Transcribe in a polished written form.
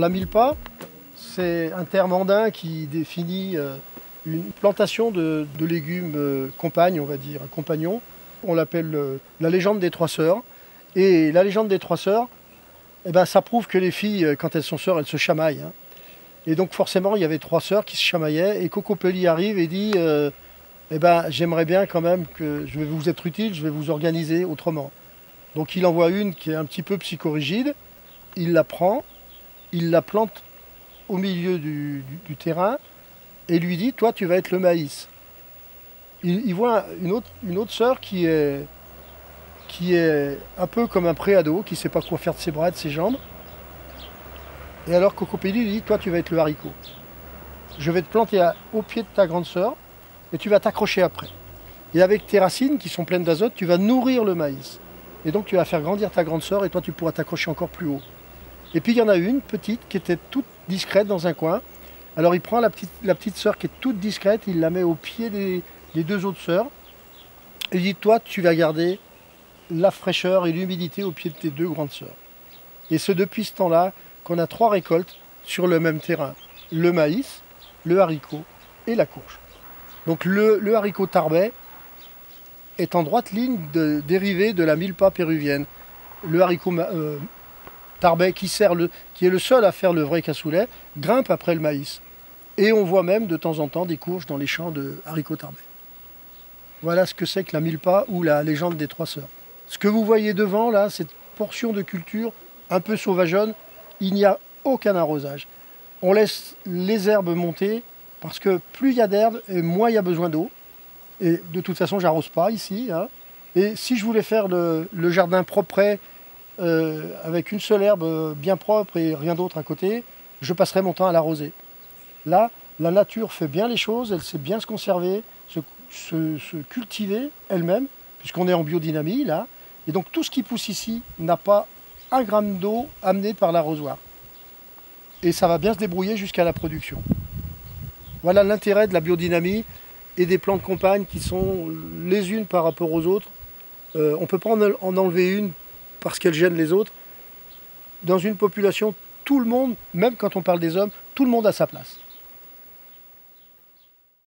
la milpa, c'est un terme andin qui définit une plantation de légumes compagnes, on va dire, un compagnon. On l'appelle la légende des trois sœurs. Et la légende des trois sœurs, eh ben, ça prouve que les filles, quand elles sont sœurs, elles se chamaillent, hein. Et donc forcément, il y avait trois sœurs qui se chamaillaient. Et Cocopelli arrive et dit eh ben, j'aimerais bien quand même que je vais vous être utile, je vais vous organiser autrement. Donc il envoie une qui est un petit peu psychorigide. Il la prend, il la plante au milieu du terrain et lui dit toi, tu vas être le maïs. Il voit une autre sœur qui est un peu comme un préado, qui ne sait pas quoi faire de ses bras et de ses jambes. Et alors Cocopelli lui dit toi, tu vas être le haricot. Je vais te planter au pied de ta grande sœur et tu vas t'accrocher après. Et avec tes racines qui sont pleines d'azote, tu vas nourrir le maïs. Et donc tu vas faire grandir ta grande sœur et toi tu pourras t'accrocher encore plus haut. Et puis il y en a une petite qui était toute discrète dans un coin. Alors il prend la petite sœur qui est toute discrète, il la met au pied des deux autres sœurs. Et il dit toi tu vas garder la fraîcheur et l'humidité au pied de tes deux grandes sœurs. Et c'est depuis ce temps-là qu'on a trois récoltes sur le même terrain. Le maïs, le haricot et la courge. Donc le haricot tarbais est en droite ligne dérivé de la milpa péruvienne. Le haricot tarbais qui est le seul à faire le vrai cassoulet grimpe après le maïs. Et on voit même de temps en temps des courges dans les champs de haricots tarbais. Voilà ce que c'est que la milpa ou la légende des trois sœurs. Ce que vous voyez devant là, cette portion de culture un peu sauvageonne, il n'y a aucun arrosage. On laisse les herbes monter parce que plus il y a d'herbes et moins il y a besoin d'eau. Et de toute façon, j'arrose pas ici, hein. Et si je voulais faire le jardin propre, avec une seule herbe bien propre et rien d'autre à côté, je passerais mon temps à l'arroser. Là, la nature fait bien les choses, elle sait bien se conserver, se cultiver elle-même, puisqu'on est en biodynamie là. Et donc tout ce qui pousse ici n'a pas un gramme d'eau amené par l'arrosoir. Et ça va bien se débrouiller jusqu'à la production. Voilà l'intérêt de la biodynamie et des plantes compagnes qui sont les unes par rapport aux autres. On ne peut pas en enlever une parce qu'elle gêne les autres. Dans une population, tout le monde, même quand on parle des hommes, tout le monde a sa place.